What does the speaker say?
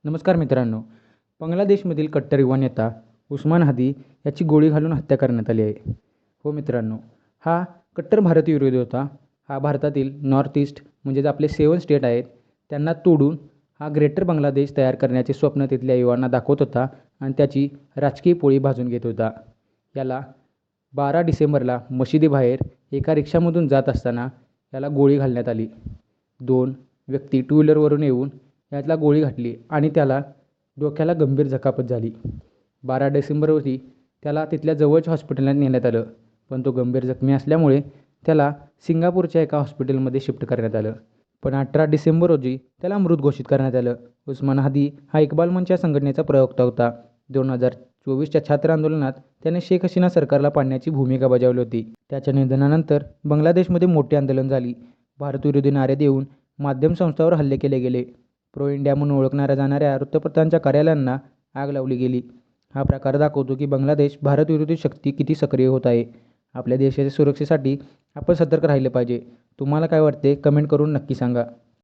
नमस्कार मित्रांनो. बांगलादेशमधील कट्टर युवा नेता उस्मान हादी याची गोळी घालून हत्या करण्यात आली आहे. हो मित्रांनो, हा कट्टर भारतीय विरोधी होता. हा भारतातील नॉर्थ ईस्ट म्हणजेच आपले 7 स्टेट आहेत त्यांना तोडून हा ग्रेटर बांगलादेश तयार करण्याचे स्वप्न तिथल्या युवांना दाखवत होता आणि त्याची राजकीय पोळी भाजून घेत होता. याला 12 डिसेंबरला मशिदीबाहेर एका रिक्षामधून जात असताना याला गोळी घालण्यात आली. 2 व्यक्ती टू व्हीलरवरून येऊन याला गोळी घातली आणि त्याला डोक्याला गंभीर जखापत झाली. 12 डिसेंबर रोजी त्याला तिथल्या जवळच्या हॉस्पिटलला नेण्यात आलं, पण तो गंभीर जखमी असल्यामुळे त्याला सिंगापूरच्या एका हॉस्पिटलमध्ये शिफ्ट करण्यात आलं. पण 18 डिसेंबर रोजी त्याला मृत घोषित करण्यात आलं. उस्मान हादी हा इक्बाल मंच या संघटनेचा प्रवक्ता होता. 2024च्या छात्र आंदोलनात त्याने शेख हसीना सरकारला पाडण्याची भूमिका बजावली होती. त्याच्या निधनानंतर बांगलादेशमध्ये मोठी आंदोलन झाली. भारतविरोधी नारे देऊन माध्यम संस्थांवर हल्ले केले गेले. प्रो इंडिया म्हणून ओळखल्या जाणाऱ्या वृत्तपत्रांच्या कार्यालयांना आग लावली गेली. हा प्रकार दाखवतो की बांगलादेश भारतविरोधी शक्ती किती सक्रिय होत आहे. आपल्या देशाच्या सुरक्षेसाठी आपण सतर्क राहिले पाहिजे. तुम्हाला काय वाटते कमेंट करून नक्की सांगा.